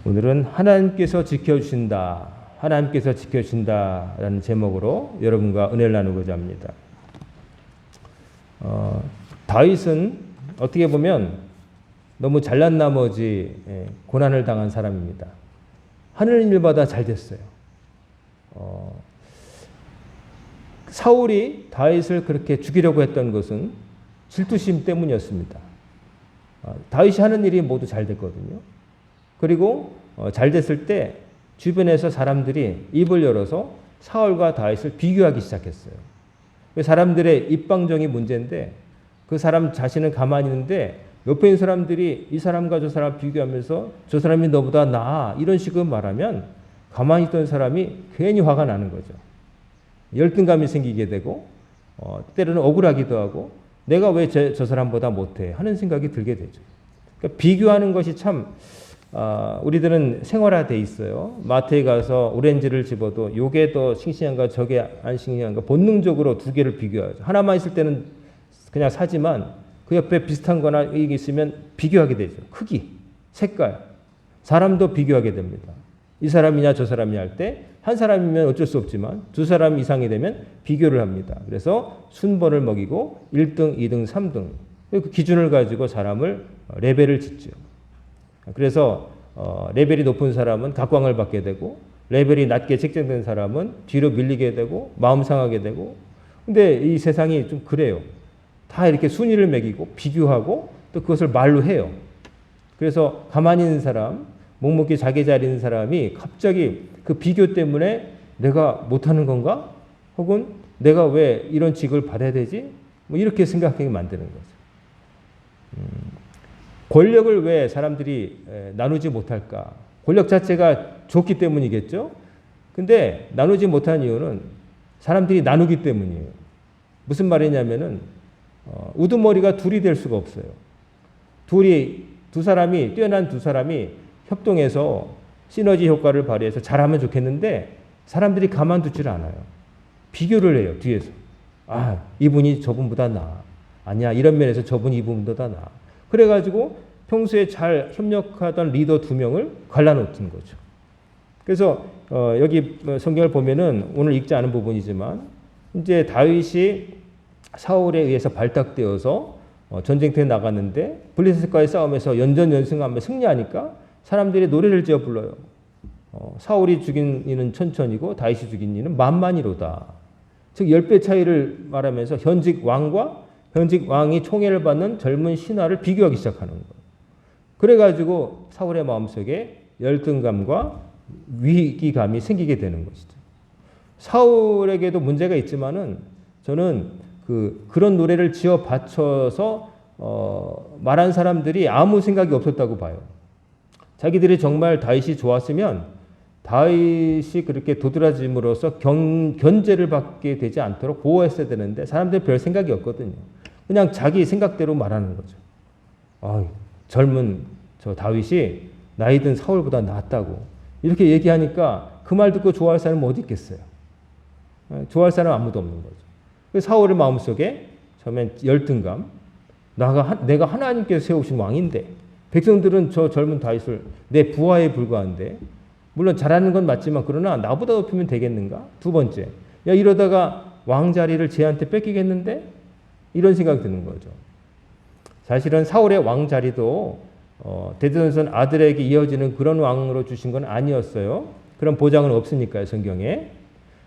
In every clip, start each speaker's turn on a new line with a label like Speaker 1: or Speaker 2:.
Speaker 1: 오늘은 하나님께서 지켜주신다, 하나님께서 지켜주신다라는 제목으로 여러분과 은혜를 나누고자 합니다. 다윗은 어떻게 보면 너무 잘난 나머지 고난을 당한 사람입니다. 하는 일마다 잘 됐어요. 사울이 다윗을 그렇게 죽이려고 했던 것은 질투심 때문이었습니다. 다윗이 하는 일이 모두 잘 됐거든요. 그리고 잘 됐을 때 주변에서 사람들이 입을 열어서 사울과 다윗을 비교하기 시작했어요. 사람들의 입방정이 문제인데 그 사람 자신은 가만히 있는데 옆에 있는 사람들이 이 사람과 저 사람 비교하면서 저 사람이 너보다 나아 이런 식으로 말하면 가만히 있던 사람이 괜히 화가 나는 거죠. 열등감이 생기게 되고 때로는 억울하기도 하고 내가 왜 저 사람보다 못해 하는 생각이 들게 되죠. 그러니까 비교하는 것이 참 우리들은 생활화돼 있어요. 마트에 가서 오렌지를 집어도 요게 더 싱싱한가 저게 안 싱싱한가 본능적으로 두 개를 비교하죠. 하나만 있을 때는 그냥 사지만 그 옆에 비슷한 거나 이게 있으면 비교하게 되죠. 크기, 색깔, 사람도 비교하게 됩니다. 이 사람이냐 저 사람이냐 할 때 한 사람이면 어쩔 수 없지만 두 사람 이상이 되면 비교를 합니다. 그래서 순번을 먹이고 1등, 2등, 3등 그 기준을 가지고 사람을 레벨을 짓죠. 그래서 레벨이 높은 사람은 각광을 받게 되고 레벨이 낮게 책정된 사람은 뒤로 밀리게 되고 마음 상하게 되고 근데 이 세상이 좀 그래요. 다 이렇게 순위를 매기고 비교하고 또 그것을 말로 해요. 그래서 가만히 있는 사람, 묵묵히 자기 자리에 있는 사람이 갑자기 그 비교 때문에 내가 못하는 건가? 혹은 내가 왜 이런 직을 받아야 되지? 뭐 이렇게 생각하게 만드는 거죠. 권력을 왜 사람들이 나누지 못할까? 권력 자체가 좋기 때문이겠죠? 근데 나누지 못한 이유는 사람들이 나누기 때문이에요. 무슨 말이냐면은 우두머리가 둘이 될 수가 없어요. 뛰어난 두 사람이 협동해서 시너지 효과를 발휘해서 잘하면 좋겠는데 사람들이 가만두질 않아요. 비교를 해요, 뒤에서. 아, 이분이 저분보다 나아. 아니야, 이런 면에서 저분이 이분보다 나아. 그래가지고 평소에 잘 협력하던 리더 2명을 갈라놓는 거죠. 그래서 여기 성경을 보면은 오늘 읽지 않은 부분이지만 이제 다윗이 사울에 의해서 발탁되어서 전쟁터에 나갔는데 블레셋과의 싸움에서 연전연승하며 승리하니까 사람들이 노래를 지어 불러요. 사울이 죽인 이는 천천이고 다윗이 죽인 이는 만만이로다. 즉 10배 차이를 말하면서 현직 왕과 현직 왕이 총애를 받는 젊은 신하를 비교하기 시작하는 거예요. 그래가지고 사울의 마음속에 열등감과 위기감이 생기게 되는 것이죠. 사울에게도 문제가 있지만은 저는 그런 노래를 지어 바쳐서 말한 사람들이 아무 생각이 없었다고 봐요. 자기들이 정말 다윗이 좋았으면 다윗이 그렇게 도드라짐으로써 견제를 받게 되지 않도록 보호했어야 되는데 사람들이 별 생각이 없거든요. 그냥 자기 생각대로 말하는 거죠. 젊은 저 다윗이 나이 든 사울보다 낫다고 이렇게 얘기하니까 그 말 듣고 좋아할 사람은 어디 있겠어요. 좋아할 사람은 아무도 없는 거죠. 사울의 마음속에 처음엔 열등감, 내가 하나님께서 세우신 왕인데 백성들은 저 젊은 다윗을 내 부하에 불과한데 물론 잘하는 건 맞지만 그러나 나보다 높이면 되겠는가? 두 번째, 야 이러다가 왕 자리를 쟤한테 뺏기겠는데? 이런 생각이 드는 거죠. 사실은 사울의 왕 자리도 대제사장 아들에게 이어지는 그런 왕으로 주신 건 아니었어요. 그런 보장은 없으니까요, 성경에.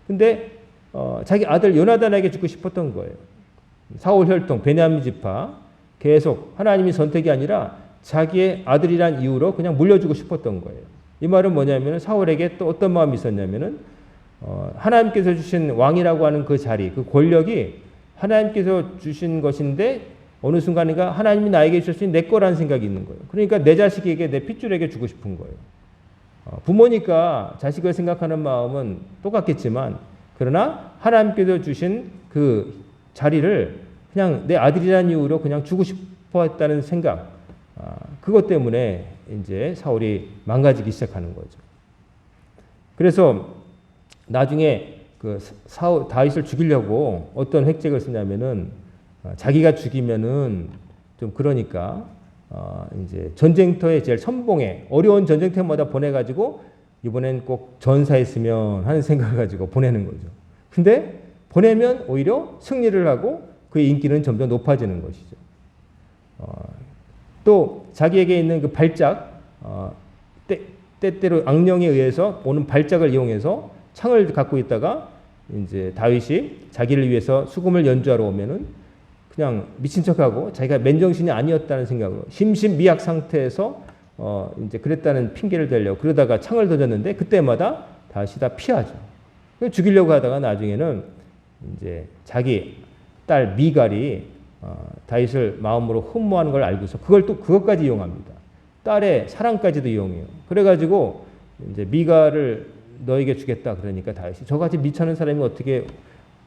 Speaker 1: 근데 자기 아들 요나단에게 주고 싶었던 거예요. 사울 혈통, 베냐민 지파 계속 하나님이 선택이 아니라 자기의 아들이란 이유로 그냥 물려주고 싶었던 거예요. 이 말은 뭐냐면 사울에게 또 어떤 마음이 있었냐면은 하나님께서 주신 왕이라고 하는 그 자리, 그 권력이 하나님께서 주신 것인데 어느 순간인가 하나님이 나에게 주신 내 거라는 생각이 있는 거예요. 그러니까 내 자식에게 내 핏줄에게 주고 싶은 거예요. 부모니까 자식을 생각하는 마음은 똑같겠지만 그러나 하나님께서 주신 그 자리를 그냥 내 아들이라는 이유로 그냥 주고 싶어 했다는 생각, 그것 때문에 이제 사울이 망가지기 시작하는 거죠. 그래서 나중에 다윗을 죽이려고 어떤 획책을 쓰냐면은 자기가 죽이면은 좀 그러니까 이제 전쟁터에 제일 선봉에 어려운 전쟁터마다 보내가지고 이번엔 꼭 전사했으면 하는 생각을 가지고 보내는 거죠. 근데 보내면 오히려 승리를 하고 그의 인기는 점점 높아지는 것이죠. 또 자기에게 있는 그 발작, 때때로 악령에 의해서 오는 발작을 이용해서 창을 갖고 있다가 이제 다윗이 자기를 위해서 수금을 연주하러 오면은 그냥 미친 척하고 자기가 맨정신이 아니었다는 생각으로 심신미약 상태에서 이제 그랬다는 핑계를 대려고 그러다가 창을 던졌는데 그때마다 다윗이 다 피하죠. 죽이려고 하다가 나중에는 이제 자기 딸 미갈이 다윗을 마음으로 흠모하는 걸 알고서 그걸 또 그것까지 이용합니다. 딸의 사랑까지도 이용해요. 그래가지고 이제 미갈을 너에게 주겠다 그러니까 다윗이 저같이 미천한 사람이 어떻게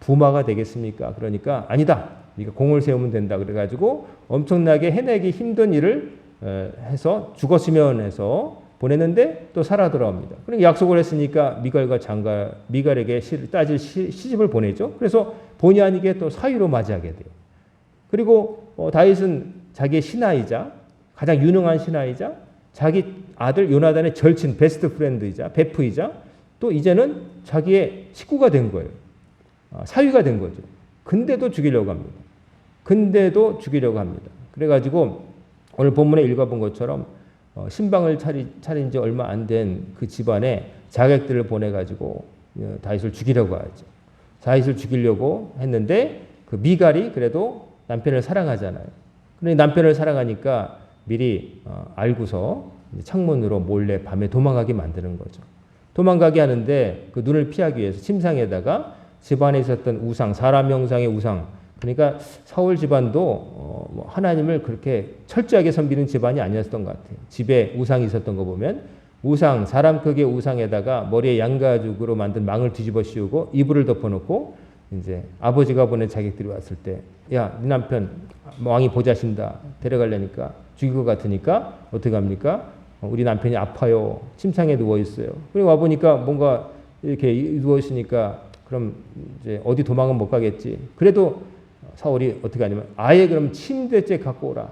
Speaker 1: 부마가 되겠습니까? 그러니까 아니다. 네가 공을 세우면 된다. 그래가지고 엄청나게 해내기 힘든 일을 해서 죽었으면 해서 보냈는데 또 살아 돌아옵니다. 그럼 약속을 했으니까 미갈과 미갈에게 따질 시집을 보내죠. 그래서 본의 아니게 또 사위로 맞이하게 돼요. 그리고 다윗은 자기의 신하이자 가장 유능한 신하이자 자기 아들 요나단의 절친 베스트 프렌드이자 베프이자 또 이제는 자기의 식구가 된 거예요. 사위가 된 거죠. 근데도 죽이려고 합니다. 그래가지고 오늘 본문에 읽어본 것처럼 신방을 차린 지 얼마 안 된 그 집안에 자객들을 보내가지고 다윗을 죽이려고 하죠. 다윗을 죽이려고 했는데 그 미갈이 그래도 남편을 사랑하잖아요. 그런데 남편을 사랑하니까 미리 알고서 창문으로 몰래 밤에 도망가게 만드는 거죠. 도망가게 하는데 그 눈을 피하기 위해서 침상에다가 집안에 있었던 우상, 사람 형상의 우상, 그러니까 사울 집안도 하나님을 그렇게 철저하게 섬기는 집안이 아니었던 것 같아요. 집에 우상이 있었던 거 보면 우상, 사람 크기의 우상에다가 머리에 양가죽으로 만든 망을 뒤집어 씌우고 이불을 덮어놓고 이제 아버지가 보낸 자객들이 왔을 때, 야, 네 남편 왕이 보자신다 데려가려니까 죽일 것 같으니까 어떻게 합니까? 우리 남편이 아파요. 침상에 누워 있어요. 그리고 와 보니까 뭔가 이렇게 누워 있으니까 그럼 이제 어디 도망은 못 가겠지. 그래도 사울이 어떻게 하냐면 아예 그럼 침대째 갖고 오라.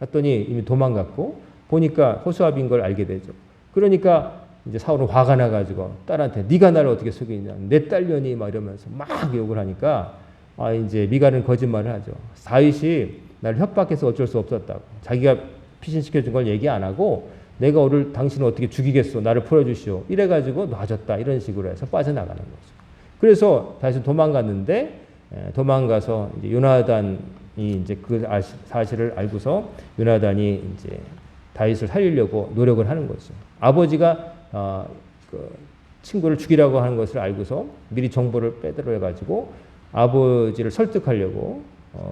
Speaker 1: 했더니 이미 도망갔고 보니까 호수아비인 걸 알게 되죠. 그러니까 이제 사울은 화가 나가지고 딸한테 네가 나를 어떻게 속이냐. 내 딸년이 막 이러면서 막 욕을 하니까 이제 미갈은 거짓말을 하죠. 다윗이 나를 협박해서 어쩔 수 없었다고. 자기가 피신시켜준 걸 얘기 안 하고 내가 오늘 당신을 어떻게 죽이겠소. 나를 풀어주시오. 이래가지고 놔줬다. 이런 식으로 해서 빠져나가는 거죠. 그래서 다윗은 도망갔는데 도망가서 이제 요나단이 이제 그 사실을 알고서 요나단이 이제 다윗을 살리려고 노력을 하는 거죠. 아버지가 그 친구를 죽이라고 하는 것을 알고서 미리 정보를 빼들어 가지고 아버지를 설득하려고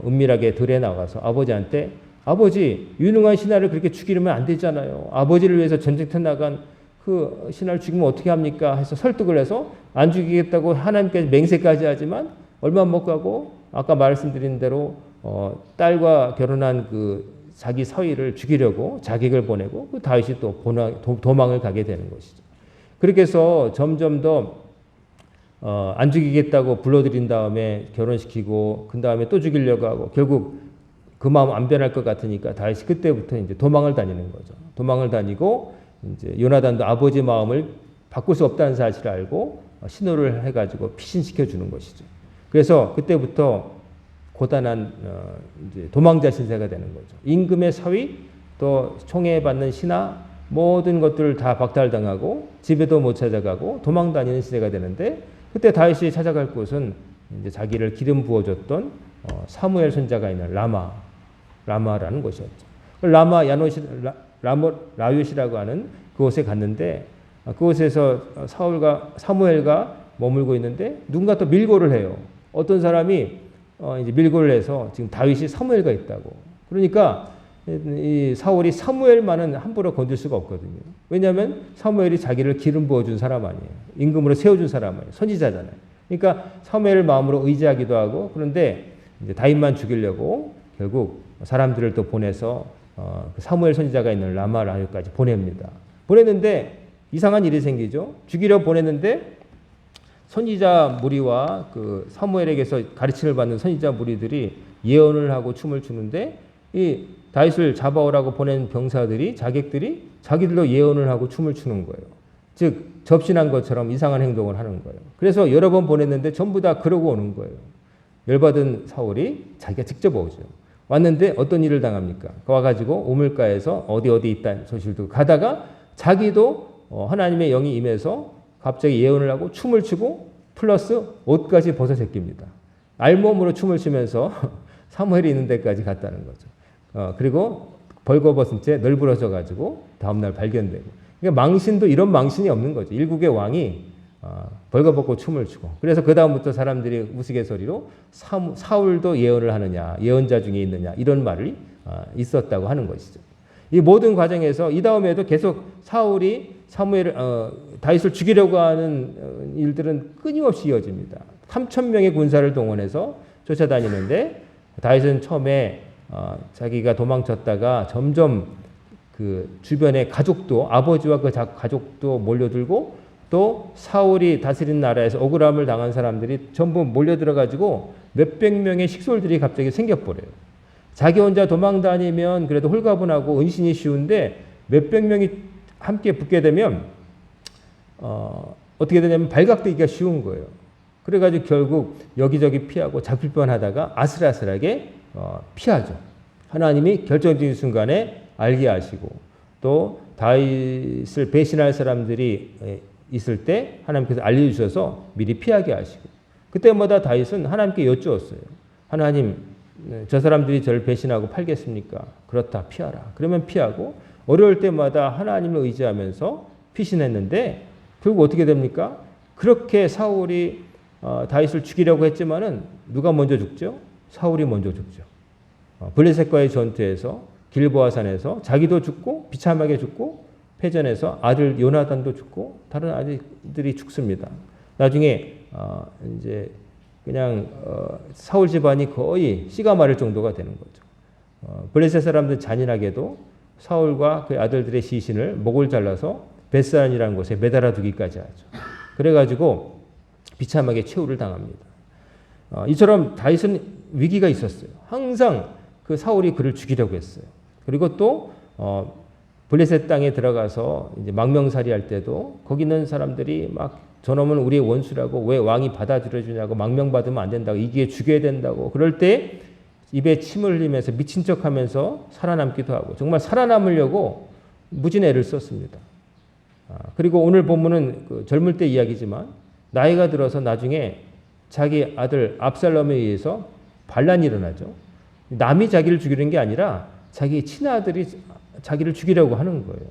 Speaker 1: 은밀하게 들에 나가서 아버지한테 아버지 유능한 신하를 그렇게 죽이려면 안 되잖아요. 아버지를 위해서 전쟁터 나간 그 신하를 죽이면 어떻게 합니까? 해서 설득을 해서 안 죽이겠다고 하나님께 맹세까지 하지만 얼마 못 가고 아까 말씀드린 대로 딸과 결혼한 그 자기 사위를 죽이려고 자객을 보내고 그 다윗이 또 도망을 가게 되는 것이죠. 그렇게 해서 점점 더 안 죽이겠다고 불러들인 다음에 결혼시키고 그 다음에 또 죽이려고 하고 결국 그 마음 안 변할 것 같으니까 다윗이 그때부터 이제 도망을 다니는 거죠. 도망을 다니고 이제 요나단도 아버지 마음을 바꿀 수 없다는 사실을 알고 신호를 해가지고 피신시켜 주는 것이죠. 그래서 그때부터 고단한 이제 도망자 신세가 되는 거죠. 임금의 사위, 또 총애받는 신하 모든 것들을 다 박탈당하고 집에도 못 찾아가고 도망 다니는 시대가 되는데 그때 다윗이 찾아갈 곳은 이제 자기를 기름 부어줬던 사무엘 손자가 있는 라마라는 곳이었죠. 라윗이라고 하는 그곳에 갔는데 그곳에서 사무엘과 머물고 있는데 누군가 또 밀고를 해요. 어떤 사람이 이제 밀고를 해서 지금 다윗이 사무엘과 있다고. 그러니까 이 사울이 사무엘만은 함부로 건들 수가 없거든요. 왜냐하면 사무엘이 자기를 기름 부어준 사람 아니에요. 임금으로 세워준 사람 아니에요. 선지자잖아요. 그러니까 사무엘을 마음으로 의지하기도 하고 그런데 이제 다윗만 죽이려고 결국 사람들을 또 보내서 사무엘 선지자가 있는 라마라까지 보냅니다. 보냈는데 이상한 일이 생기죠. 죽이려 보냈는데 선지자 무리와 그 사무엘에게서 가르침을 받는 선지자 무리들이 예언을 하고 춤을 추는데 이 다윗을 잡아오라고 보낸 병사들이 자객들이 자기들도 예언을 하고 춤을 추는 거예요. 즉 접신한 것처럼 이상한 행동을 하는 거예요. 그래서 여러 번 보냈는데 전부 다 그러고 오는 거예요. 열받은 사울이 자기가 직접 오죠. 왔는데 어떤 일을 당합니까? 와가지고 우물가에서 어디 있다는 소식을 듣고 가다가 자기도 하나님의 영이 임해서 갑자기 예언을 하고 춤을 추고 플러스 옷까지 벗어 제낍니다. 알몸으로 춤을 추면서 사무엘이 있는 데까지 갔다는 거죠. 그리고 벌거벗은 채 널브러져 가지고 다음날 발견되고. 그러니까 망신도 이런 망신이 없는 거죠. 일국의 왕이 벌거벗고 춤을 추고. 그래서 그 다음부터 사람들이 우스갯소리로 사울도 예언을 하느냐, 예언자 중에 있느냐 이런 말이 있었다고 하는 것이죠. 이 모든 과정에서 이 다음에도 계속 사울이 다윗을 죽이려고 하는 일들은 끊임없이 이어집니다. 3,000명의 군사를 동원해서 쫓아다니는데 다윗은 처음에 자기가 도망쳤다가 점점 그 주변의 가족도 아버지와 그 가족도 몰려들고 또 사울이 다스린 나라에서 억울함을 당한 사람들이 전부 몰려들어가지고 몇백 명의 식솔들이 갑자기 생겨버려요. 자기 혼자 도망다니면 그래도 홀가분하고 은신이 쉬운데 몇백 명이 함께 붙게 되면 어떻게 되냐면 발각되기가 쉬운 거예요. 그래가지고 결국 여기저기 피하고 잡힐 뻔하다가 아슬아슬하게 피하죠. 하나님이 결정적인 순간에 알게 하시고 또 다윗을 배신할 사람들이 있을 때 하나님께서 알려주셔서 미리 피하게 하시고 그때마다 다윗은 하나님께 여쭈었어요. 하나님 저 사람들이 저를 배신하고 팔겠습니까? 그렇다 피하라. 그러면 피하고 어려울 때마다 하나님을 의지하면서 피신했는데 결국 어떻게 됩니까? 그렇게 사울이 다윗을 죽이려고 했지만은 누가 먼저 죽죠? 사울이 먼저 죽죠. 블레셋과의 전투에서 길보아산에서 자기도 죽고 비참하게 죽고 패전에서 아들 요나단도 죽고 다른 아들들이 죽습니다. 나중에 이제 그냥 사울 집안이 거의 씨가 마를 정도가 되는 거죠. 블레셋 사람들 잔인하게도 사울과 그 아들들의 시신을 목을 잘라서 벳산이라는 곳에 매달아 두기까지 하죠. 그래가지고 비참하게 최후를 당합니다. 이처럼 다윗은 위기가 있었어요. 항상 그 사울이 그를 죽이려고 했어요. 그리고 또 블레셋 땅에 들어가서 이제 망명살이할 때도 거기 있는 사람들이 막 저놈은 우리의 원수라고 왜 왕이 받아들여 주냐고 망명받으면 안 된다고 이기에 죽여야 된다고 그럴 때 입에 침을 흘리면서 미친 척하면서 살아남기도 하고 정말 살아남으려고 무진 애를 썼습니다. 그리고 오늘 본문은 그 젊을 때 이야기지만 나이가 들어서 나중에 자기 아들 압살롬에 의해서 반란이 일어나죠. 남이 자기를 죽이는 게 아니라 자기 친아들이 자기를 죽이려고 하는 거예요.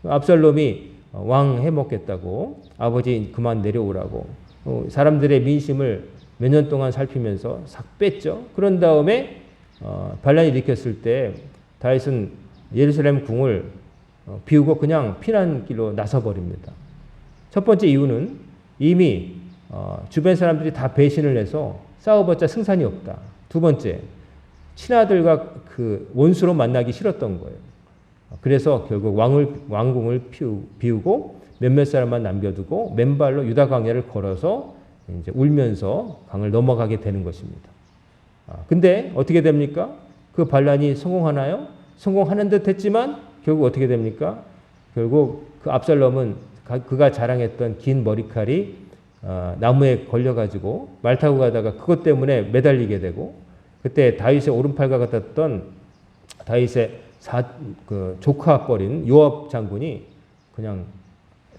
Speaker 1: 압살롬이 왕 해먹겠다고 아버지 그만 내려오라고 사람들의 민심을 몇 년 동안 살피면서 싹 뺐죠. 그런 다음에 반란이 일으켰을 때 다윗은 예루살렘 궁을 비우고 그냥 피난길로 나서버립니다. 첫 번째 이유는 이미 주변 사람들이 다 배신을 해서 싸워봤자 승산이 없다. 두 번째, 친아들과 그 원수로 만나기 싫었던 거예요. 그래서 결국 왕궁을 비우고 몇몇 사람만 남겨두고 맨발로 유다 광야를 걸어서 이제 울면서 강을 넘어가게 되는 것입니다. 근데 어떻게 됩니까? 그 반란이 성공하나요? 성공하는 듯 했지만 결국 어떻게 됩니까? 결국 그 압살롬은 그가 자랑했던 긴 머리칼이 나무에 걸려가지고 말 타고 가다가 그것 때문에 매달리게 되고 그때 다윗의 오른팔과 같았던 다윗의 조카뻘인 요압 장군이 그냥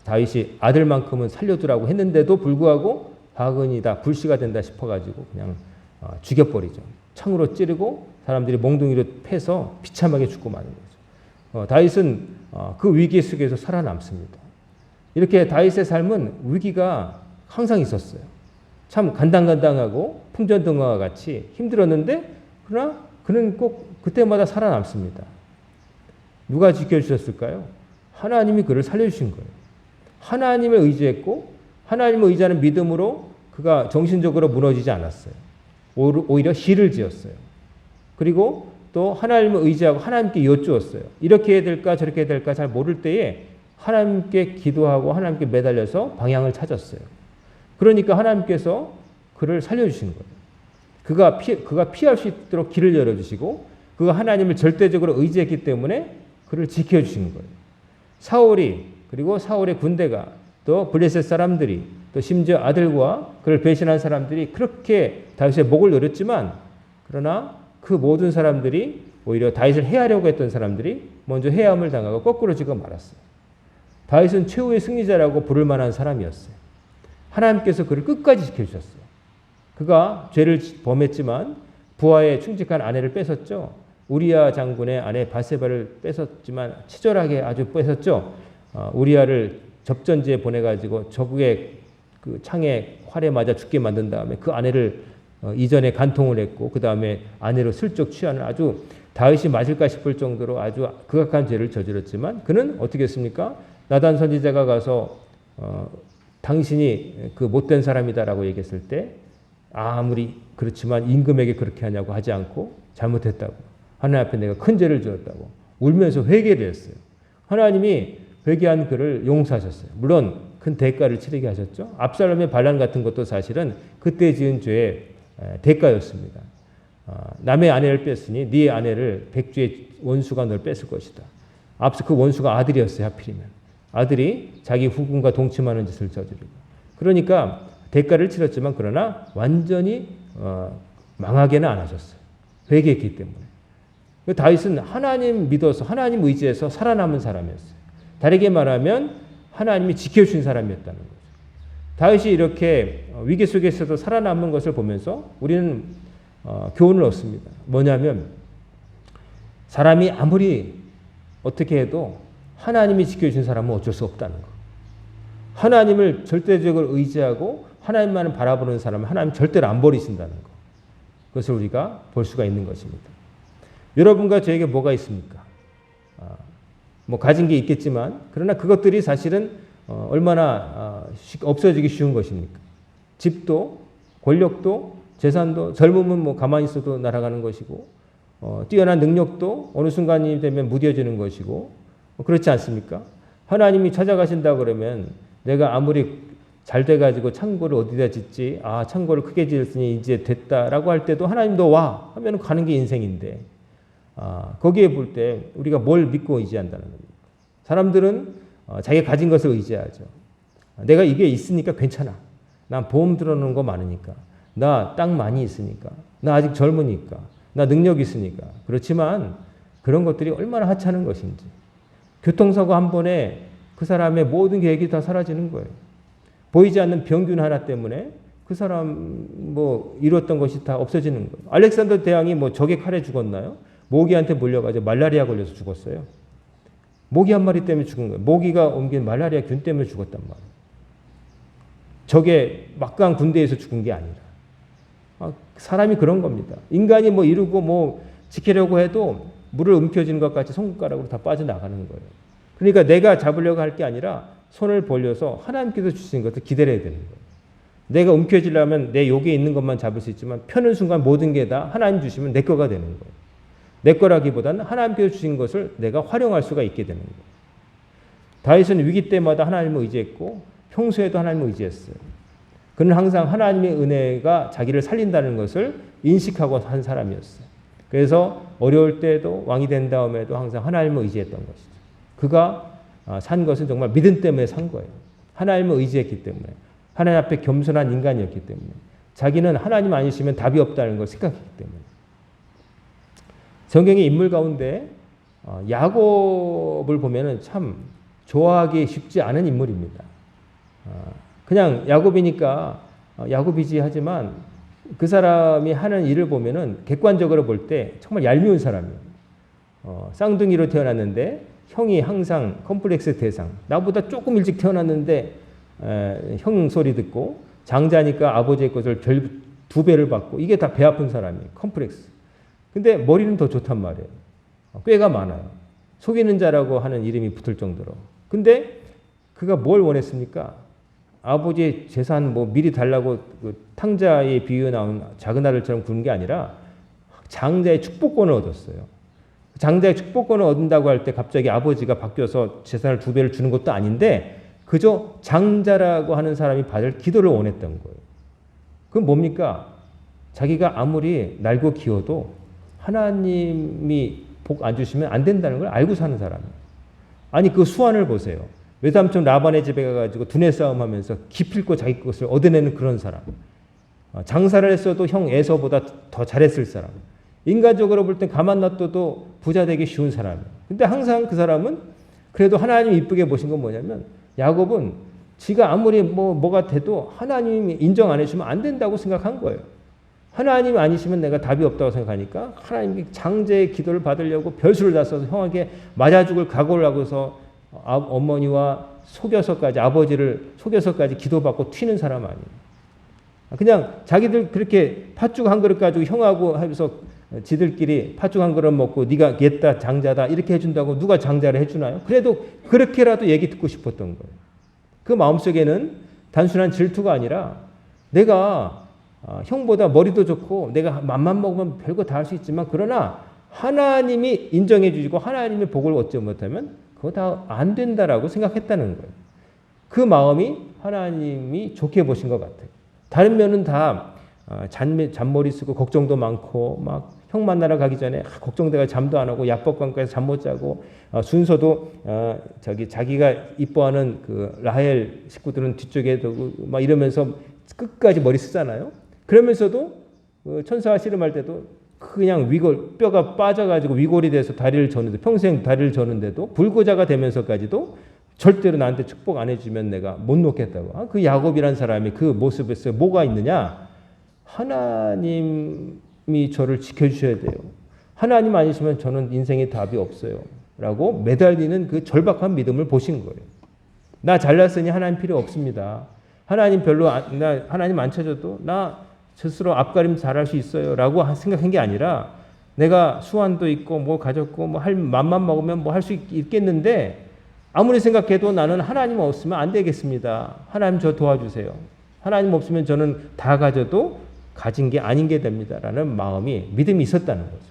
Speaker 1: 다윗이 아들만큼은 살려두라고 했는데도 불구하고 바근이다 불씨가 된다 싶어가지고 그냥 죽여버리죠. 창으로 찌르고 사람들이 몽둥이로 패서 비참하게 죽고 마는 거죠. 다윗은 그 위기 속에서 살아남습니다. 이렇게 다윗의 삶은 위기가 항상 있었어요. 참 간당간당하고 풍전등화와 같이 힘들었는데 그러나 그는 꼭 그때마다 살아남습니다. 누가 지켜주셨을까요? 하나님이 그를 살려주신 거예요. 하나님을 의지했고 하나님을 의지하는 믿음으로 그가 정신적으로 무너지지 않았어요. 오히려 시를 지었어요. 그리고 또 하나님을 의지하고 하나님께 여쭈었어요. 이렇게 해야 될까 저렇게 해야 될까 잘 모를 때에 하나님께 기도하고 하나님께 매달려서 방향을 찾았어요. 그러니까 하나님께서 그를 살려주신 거예요. 그가 피할 수 있도록 길을 열어주시고 그 하나님을 절대적으로 의지했기 때문에 그를 지켜주신 거예요. 사울이 그리고 사울의 군대가 또 블레셋 사람들이 또 심지어 아들과 그를 배신한 사람들이 그렇게 다윗의 목을 노렸지만 그러나 그 모든 사람들이 오히려 다윗을 해하려고 했던 사람들이 먼저 해함을 당하고 거꾸로 지고 말았어요. 다윗은 최후의 승리자라고 부를 만한 사람이었어요. 하나님께서 그를 끝까지 지켜주셨어요. 그가 죄를 범했지만 부하의 충직한 아내를 뺏었죠. 우리야 장군의 아내 바세바를 뺏었지만 치졸하게 아주 뺏었죠. 우리야를 접전지에 보내가지고 적의 그 창에 활에 맞아 죽게 만든 다음에 그 아내를 이전에 간통을 했고 그 다음에 아내로 슬쩍 취하는 아주 다윗이 맞을까 싶을 정도로 아주 극악한 죄를 저질렀지만 그는 어떻게 했습니까? 나단 선지자가 가서 당신이 그 못된 사람이다라고 얘기했을 때 아무리 그렇지만 임금에게 그렇게 하냐고 하지 않고 잘못했다고 하나님 앞에 내가 큰 죄를 지었다고 울면서 회개를 했어요. 하나님이 회개한 그를 용서하셨어요. 물론 큰 대가를 치르게 하셨죠. 압살롬의 반란 같은 것도 사실은 그때 지은 죄의 대가였습니다. 남의 아내를 뺐으니 네 아내를 백주의 원수가 널 뺐을 것이다. 앞서 그 원수가 아들이었어요. 하필이면. 아들이 자기 후궁과 동침하는 짓을 저지르고. 그러니까 대가를 치렀지만 그러나 완전히 망하게는 안 하셨어요. 회개했기 때문에. 다윗은 하나님 믿어서 하나님 의지해서 살아남은 사람이었어요. 다르게 말하면 하나님이 지켜주신 사람이었다는 거죠. 다윗이 이렇게 위기 속에서도 살아남는 것을 보면서 우리는 교훈을 얻습니다. 뭐냐면 사람이 아무리 어떻게 해도 하나님이 지켜주신 사람은 어쩔 수 없다는 거. 하나님을 절대적으로 의지하고 하나님만을 바라보는 사람은 하나님 절대로 안 버리신다는 거. 그것을 우리가 볼 수가 있는 것입니다. 여러분과 저에게 뭐가 있습니까? 뭐 가진 게 있겠지만 그러나 그것들이 사실은 얼마나 없어지기 쉬운 것입니까? 집도 권력도 재산도 젊으면 뭐 가만히 있어도 날아가는 것이고 뛰어난 능력도 어느 순간이 되면 무뎌지는 것이고 그렇지 않습니까? 하나님이 찾아가신다 그러면 내가 아무리 잘 돼가지고 창고를 어디다 짓지 창고를 크게 지었으니 이제 됐다라고 할 때도 하나님 너 와 하면 가는 게 인생인데 거기에 볼 때 우리가 뭘 믿고 의지한다는 겁니다. 사람들은 자기가 가진 것을 의지하죠. 내가 이게 있으니까 괜찮아. 난 보험 들어놓은 거 많으니까. 나 땅 많이 있으니까. 나 아직 젊으니까. 나 능력 있으니까. 그렇지만 그런 것들이 얼마나 하찮은 것인지. 교통사고 한 번에 그 사람의 모든 계획이 다 사라지는 거예요. 보이지 않는 병균 하나 때문에 그 사람 뭐 이뤘던 것이 다 없어지는 거예요. 알렉산더 대왕이 뭐 적의 칼에 죽었나요? 모기한테 몰려가지고 말라리아 걸려서 죽었어요. 모기 한 마리 때문에 죽은 거예요. 모기가 옮긴 말라리아 균 때문에 죽었단 말이에요. 적의 막강한 군대에서 죽은 게 아니라. 사람이 그런 겁니다. 인간이 뭐 이루고 뭐 지키려고 해도 물을 움켜쥐는 것 같이 손가락으로 다 빠져나가는 거예요. 그러니까 내가 잡으려고 할 게 아니라 손을 벌려서 하나님께서 주신 것을 기다려야 되는 거예요. 내가 움켜쥐려면 내 욕에 있는 것만 잡을 수 있지만 펴는 순간 모든 게 다 하나님 주시면 내 거가 되는 거예요. 내 거라기보다는 하나님께서 주신 것을 내가 활용할 수가 있게 되는 거예요. 다윗은 위기 때마다 하나님을 의지했고 평소에도 하나님을 의지했어요. 그는 항상 하나님의 은혜가 자기를 살린다는 것을 인식하고 한 사람이었어요. 그래서 어려울 때도 왕이 된 다음에도 항상 하나님을 의지했던 것이죠. 그가 산 것은 정말 믿음 때문에 산 거예요. 하나님을 의지했기 때문에. 하나님 앞에 겸손한 인간이었기 때문에. 자기는 하나님 아니시면 답이 없다는 걸 생각했기 때문에. 성경의 인물 가운데 야곱을 보면은 참 좋아하기 쉽지 않은 인물입니다. 그냥 야곱이니까 야곱이지 하지만 그 사람이 하는 일을 보면은 객관적으로 볼 때 정말 얄미운 사람이에요. 쌍둥이로 태어났는데 형이 항상 컴플렉스 대상. 나보다 조금 일찍 태어났는데 형 소리 듣고 장자니까 아버지의 것을 2배를 받고 이게 다 배 아픈 사람이에요. 컴플렉스. 근데 머리는 더 좋단 말이에요. 꾀가 많아요. 속이는 자라고 하는 이름이 붙을 정도로. 근데 그가 뭘 원했습니까? 아버지의 재산 뭐 미리 달라고 그 탕자의 비유에 나온 작은 아들처럼 구는 게 아니라 장자의 축복권을 얻었어요. 장자의 축복권을 얻는다고 할 때 갑자기 아버지가 바뀌어서 재산을 2배를 주는 것도 아닌데 그저 장자라고 하는 사람이 받을 기도를 원했던 거예요. 그건 뭡니까? 자기가 아무리 날고 기어도 하나님이 복 안 주시면 안 된다는 걸 알고 사는 사람이에요. 아니 그 수완을 보세요. 외삼촌 라반의 집에 가가지고 두뇌 싸움하면서 기필코 자기 것을 얻어내는 그런 사람. 장사를 했어도 형 에서보다 더 잘했을 사람. 인간적으로 볼 땐 가만 놔둬도 부자 되기 쉬운 사람이에요. 근데 항상 그 사람은 그래도 하나님이 이쁘게 보신 건 뭐냐면 야곱은 지가 아무리 뭐가 돼도 하나님이 인정 안 해주면 안 된다고 생각한 거예요. 하나님 아니시면 내가 답이 없다고 생각하니까 하나님이 장제의 기도를 받으려고 별수를 다 써서 형에게 맞아 죽을 각오를 하고서 어머니와 속여서까지 아버지를 속여서까지 기도받고 튀는 사람 아니에요. 그냥 자기들 그렇게 팥죽 한 그릇 가지고 형하고 하면서 지들끼리 팥죽 한 그릇 먹고 네가 겠다 장자다 이렇게 해준다고 누가 장자를 해주나요? 그래도 그렇게라도 얘기 듣고 싶었던 거예요. 그 마음속에는 단순한 질투가 아니라 내가 형보다 머리도 좋고 내가 맘만 먹으면 별거 다 할 수 있지만 그러나 하나님이 인정해 주시고 하나님의 복을 얻지 못하면 그거 다 안 된다라고 생각했다는 거예요. 그 마음이 하나님이 좋게 보신 것 같아요. 다른 면은 다 잔머리 쓰고 걱정도 많고 막 형 만나러 가기 전에 걱정돼가 잠도 안 하고 약법관과에서 잠 못 자고 순서도 자기가 이뻐하는 그 라헬 식구들은 뒤쪽에 두고 막 이러면서 끝까지 머리 쓰잖아요. 그러면서도 천사와 씨름할 때도 그냥 뼈가 빠져가지고 위골이 돼서 다리를 저는데 평생 다리를 저는데도 불구자가 되면서까지도 절대로 나한테 축복 안 해주면 내가 못 놓겠다고. 그 야곱이란 사람이 그 모습에서 뭐가 있느냐? 하나님이 저를 지켜주셔야 돼요. 하나님 아니시면 저는 인생에 답이 없어요. 라고 매달리는 그 절박한 믿음을 보신 거예요. 나 잘났으니 하나님 필요 없습니다. 하나님 하나님 안 찾아도 나 스스로 앞가림 잘할 수 있어요. 라고 생각한 게 아니라 내가 수완도 있고 뭐 가졌고 뭐 할 맘만 먹으면 뭐 할 수 있겠는데 아무리 생각해도 나는 하나님 없으면 안 되겠습니다. 하나님 저 도와주세요. 하나님 없으면 저는 다 가져도 가진 게 아닌 게 됩니다. 라는 마음이 믿음이 있었다는 거죠.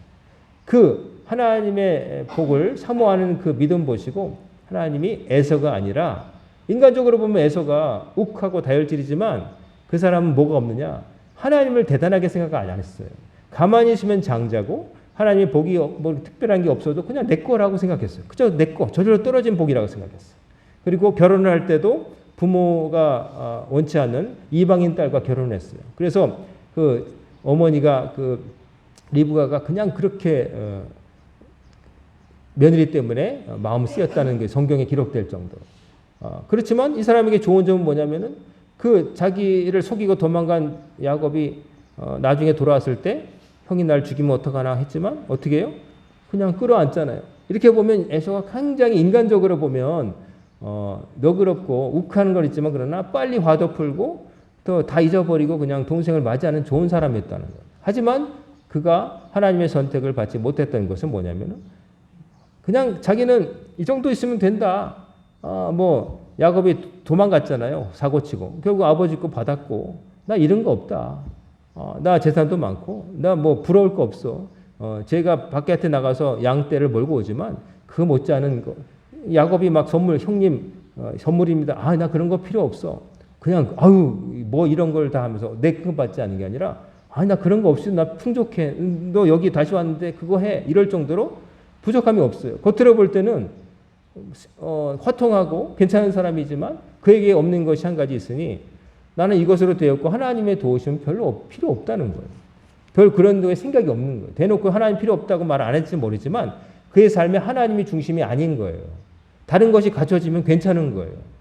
Speaker 1: 그 하나님의 복을 사모하는 그 믿음 보시고 하나님이 에서가 아니라 인간적으로 보면 에서가 욱하고 다혈질이지만 그 사람은 뭐가 없느냐? 하나님을 대단하게 생각 안 했어요. 가만히 있으면 장자고 하나님의 복이 뭐 특별한 게 없어도 그냥 내 거라고 생각했어요. 그저 내 거, 저절로 떨어진 복이라고 생각했어요. 그리고 결혼을 할 때도 부모가 원치 않는 이방인 딸과 결혼했어요. 그래서 그 어머니가 그 리브가가 그냥 그렇게 며느리 때문에 마음이 쓰였다는 게 성경에 기록될 정도로. 그렇지만 이 사람에게 좋은 점은 뭐냐면은 그 자기를 속이고 도망간 야곱이 나중에 돌아왔을 때 형이 날 죽이면 어떡하나 했지만 어떻게 해요? 그냥 끌어안잖아요. 이렇게 보면 에서가 굉장히 인간적으로 보면 너그럽고 욱하는 건 있지만 그러나 빨리 화도 풀고 또 다 잊어버리고 그냥 동생을 맞이하는 좋은 사람이었다는 거예요. 하지만 그가 하나님의 선택을 받지 못했던 것은 뭐냐면은 그냥 자기는 이 정도 있으면 된다. 뭐 야곱이 도망갔잖아요. 사고치고. 결국 아버지 거 받았고 나 이런 거 없다. 나 재산도 많고 나 뭐 부러울 거 없어. 제가 바깥에 나가서 양떼를 몰고 오지만 그 못지않은 거. 야곱이 막 형님 선물입니다. 나 그런 거 필요 없어. 그냥 뭐 이런 걸 다 하면서 내 거 받지 않는 게 아니라 나 그런 거 없이 나 풍족해. 너 여기 다시 왔는데 그거 해. 이럴 정도로 부족함이 없어요. 겉으로 볼 때는 화통하고 괜찮은 사람이지만 그에게 없는 것이 한 가지 있으니 나는 이것으로 되었고 하나님의 도우심은 별로 필요 없다는 거예요. 별 그런 거에 생각이 없는 거예요. 대놓고 하나님 필요 없다고 말 안 했지 모르지만 그의 삶에 하나님이 중심이 아닌 거예요. 다른 것이 갖춰지면 괜찮은 거예요.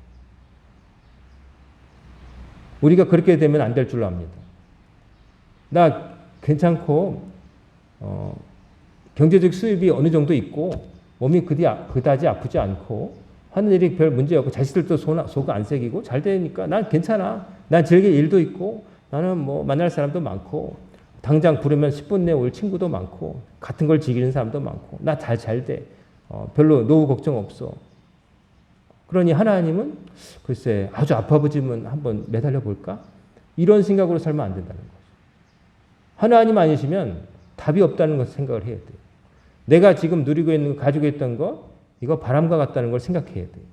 Speaker 1: 우리가 그렇게 되면 안 될 줄 압니다. 나 괜찮고 경제적 수입이 어느 정도 있고 몸이 그다지 아프지 않고 하는 일이 별 문제 없고 자식들도 속 안 새기고 잘 되니까 난 괜찮아. 난 즐길 일도 있고 나는 뭐 만날 사람도 많고 당장 부르면 10분 내에 올 친구도 많고 같은 걸 즐기는 사람도 많고 나 잘 돼. 별로 노후 걱정 없어. 그러니 하나님은 글쎄 아주 아파보지면 한번 매달려 볼까? 이런 생각으로 살면 안 된다는 거죠. 하나님 아니시면 답이 없다는 것을 생각을 해야 돼요. 내가 지금 누리고 있는 거, 가지고 있던 거 이거 바람과 같다는 걸 생각해야 돼요.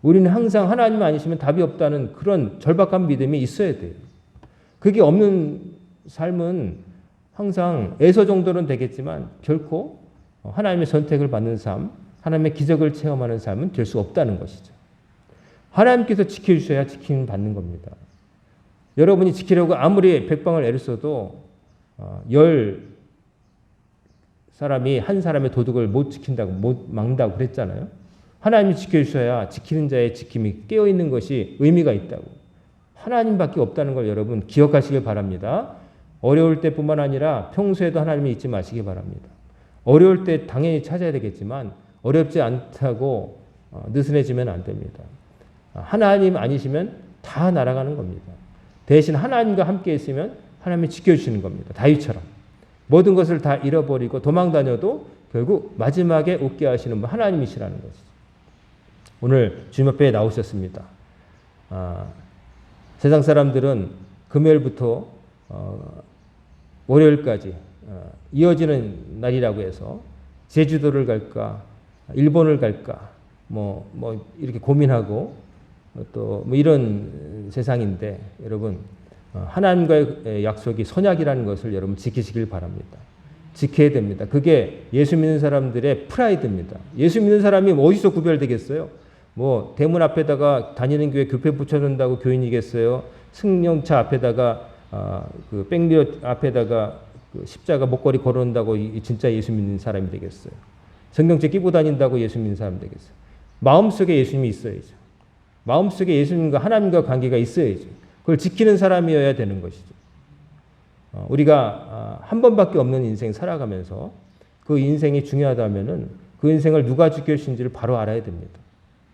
Speaker 1: 우리는 항상 하나님 아니시면 답이 없다는 그런 절박한 믿음이 있어야 돼요. 그게 없는 삶은 항상 에서 정도는 되겠지만 결코 하나님의 선택을 받는 삶, 하나님의 기적을 체험하는 삶은 될 수 없다는 것이죠. 하나님께서 지켜주셔야 지킴 받는 겁니다. 여러분이 지키려고 아무리 백방을 애를 써도 10사람이 한 사람의 도덕을 못 지킨다고, 못 막는다고 그랬잖아요. 하나님이 지켜주셔야 지키는 자의 지킴이 깨어있는 것이 의미가 있다고. 하나님밖에 없다는 걸 여러분 기억하시길 바랍니다. 어려울 때뿐만 아니라 평소에도 하나님이 잊지 마시기 바랍니다. 어려울 때 당연히 찾아야 되겠지만 어렵지 않다고 느슨해지면 안 됩니다. 하나님 아니시면 다 날아가는 겁니다. 대신 하나님과 함께 있으면 하나님이 지켜주시는 겁니다. 다윗처럼. 모든 것을 다 잃어버리고 도망다녀도 결국 마지막에 웃게 하시는 분 하나님이시라는 것이죠. 오늘 주님 앞에 나오셨습니다. 세상 사람들은 금요일부터 월요일까지 이어지는 날이라고 해서 제주도를 갈까, 일본을 갈까, 이렇게 고민하고 또 이런 세상인데 여러분 하나님과의 약속이 선약이라는 것을 여러분 지키시길 바랍니다. 지켜야 됩니다. 그게 예수 믿는 사람들의 프라이드입니다. 예수 믿는 사람이 어디서 구별되겠어요? 대문 앞에다가 다니는 교회 교패 붙여놓는다고 교인이겠어요? 승용차 앞에다가 그 백미러 앞에다가 그 십자가 목걸이 걸어놓는다고 진짜 예수 믿는 사람이 되겠어요? 성경책 끼고 다닌다고 예수 믿는 사람 되겠어요? 마음속에 예수님이 있어야죠. 마음속에 예수님과 하나님과 관계가 있어야죠. 그걸 지키는 사람이어야 되는 것이죠. 우리가 한 번밖에 없는 인생 살아가면서 그 인생이 중요하다면은 그 인생을 누가 지켜주신지를 바로 알아야 됩니다.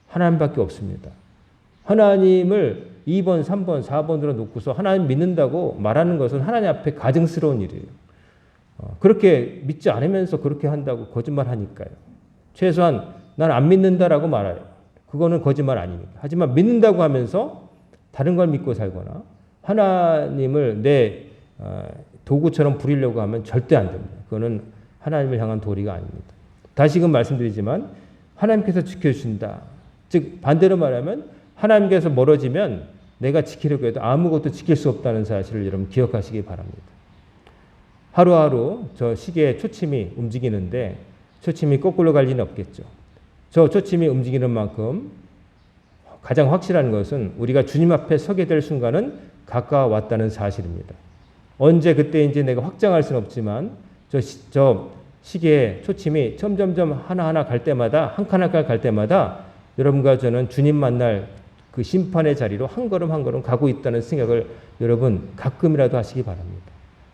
Speaker 1: 하나님밖에 없습니다. 하나님을 2번, 3번, 4번으로 놓고서 하나님 믿는다고 말하는 것은 하나님 앞에 가증스러운 일이에요. 그렇게 믿지 않으면서 그렇게 한다고 거짓말하니까요. 최소한 난 안 믿는다라고 말해요. 그거는 거짓말 아니니까. 하지만 믿는다고 하면서 다른 걸 믿고 살거나 하나님을 내 도구처럼 부리려고 하면 절대 안 됩니다. 그거는 하나님을 향한 도리가 아닙니다. 다시금 말씀드리지만 하나님께서 지켜주신다. 즉 반대로 말하면 하나님께서 멀어지면 내가 지키려고 해도 아무것도 지킬 수 없다는 사실을 여러분 기억하시기 바랍니다. 하루하루 저 시계의 초침이 움직이는데 초침이 거꾸로 갈 리는 없겠죠. 저 초침이 움직이는 만큼 가장 확실한 것은 우리가 주님 앞에 서게 될 순간은 가까워왔다는 사실입니다. 언제 그때인지 내가 확정할 수는 없지만 저 시계의 초침이 점점점 하나하나 갈 때마다 한 칸 한 칸 갈 때마다 여러분과 저는 주님 만날 그 심판의 자리로 한 걸음 한 걸음 가고 있다는 생각을 여러분 가끔이라도 하시기 바랍니다.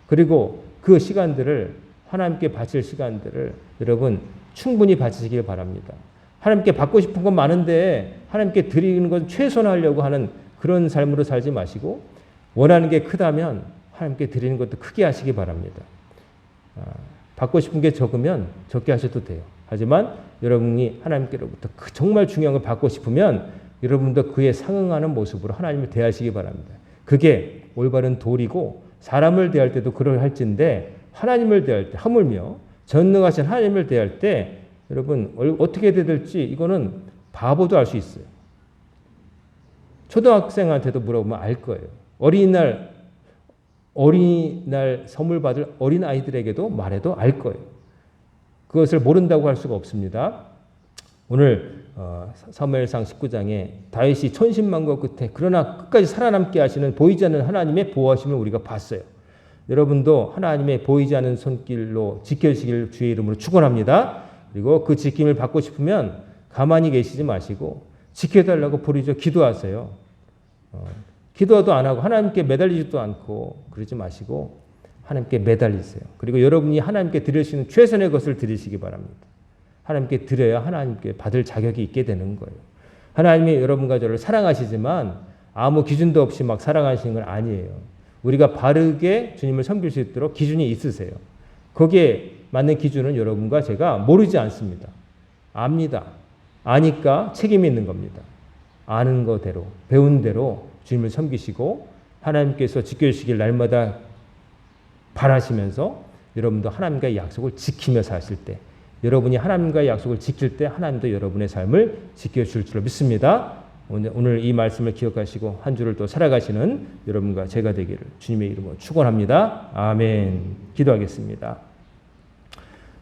Speaker 1: 그리고 그 시간들을 하나님께 바칠 시간들을 여러분 충분히 바치시길 바랍니다. 하나님께 받고 싶은 건 많은데 하나님께 드리는 건 최선화하려고 하는 그런 삶으로 살지 마시고 원하는 게 크다면 하나님께 드리는 것도 크게 하시기 바랍니다. 받고 싶은 게 적으면 적게 하셔도 돼요. 하지만 여러분이 하나님께로부터 정말 중요한 걸 받고 싶으면 여러분도 그에 상응하는 모습으로 하나님을 대하시기 바랍니다. 그게 올바른 도리고 사람을 대할 때도 그러할진데 하나님을 대할 때 하물며 전능하신 하나님을 대할 때 여러분 어떻게 해야 될지 이거는 바보도 알 수 있어요. 초등학생한테도 물어보면 알 거예요. 어린이날 선물 받을 어린 아이들에게도 말해도 알 거예요. 그것을 모른다고 할 수가 없습니다. 오늘 사무엘상 19장에 다윗이 천신만고 끝에 그러나 끝까지 살아남게 하시는 보이지 않는 하나님의 보호하심을 우리가 봤어요. 여러분도 하나님의 보이지 않는 손길로 지켜주시길 주의 이름으로 축원합니다. 그리고 그 지킴을 받고 싶으면 가만히 계시지 마시고 지켜달라고 부르짖어 기도하세요. 기도도 안 하고 하나님께 매달리지도 않고 그러지 마시고 하나님께 매달리세요. 그리고 여러분이 하나님께 드릴 수 있는 최선의 것을 드리시기 바랍니다. 하나님께 드려야 하나님께 받을 자격이 있게 되는 거예요. 하나님이 여러분과 저를 사랑하시지만 아무 기준도 없이 막 사랑하시는 건 아니에요. 우리가 바르게 주님을 섬길 수 있도록 기준이 있으세요. 거기에 맞는 기준은 여러분과 제가 모르지 않습니다. 압니다. 아니까 책임이 있는 겁니다. 아는 거대로, 배운 대로 주님을 섬기시고 하나님께서 지켜주시길 날마다 바라시면서 여러분도 하나님과의 약속을 지키며 사실 때 여러분이 하나님과의 약속을 지킬 때 하나님도 여러분의 삶을 지켜줄 줄로 믿습니다. 오늘 이 말씀을 기억하시고 한 주를 또 살아가시는 여러분과 제가 되기를 주님의 이름으로 축원합니다. 아멘. 기도하겠습니다.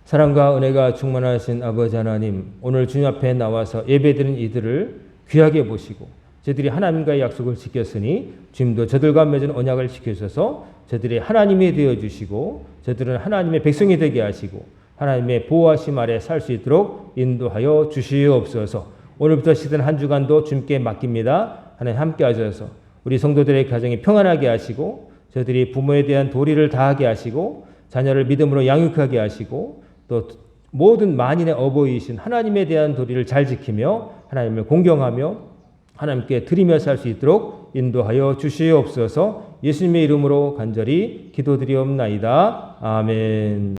Speaker 1: 사랑과 은혜가 충만하신 아버지 하나님, 오늘 주님 앞에 나와서 예배드린 이들을 귀하게 보시고 저들이 하나님과의 약속을 지켰으니 주님도 저들과 맺은 언약을 지켜주셔서 저들이 하나님이 되어주시고 저들은 하나님의 백성이 되게 하시고 하나님의 보호하심 아래 살 수 있도록 인도하여 주시옵소서. 오늘부터 시든 한 주간도 주님께 맡깁니다. 하나님 함께 하셔서 우리 성도들의 가정이 평안하게 하시고 저들이 부모에 대한 도리를 다하게 하시고 자녀를 믿음으로 양육하게 하시고 또 모든 만인의 어버이이신 하나님에 대한 도리를 잘 지키며 하나님을 공경하며 하나님께 드리며 살 수 있도록 인도하여 주시옵소서. 예수님의 이름으로 간절히 기도드리옵나이다. 아멘.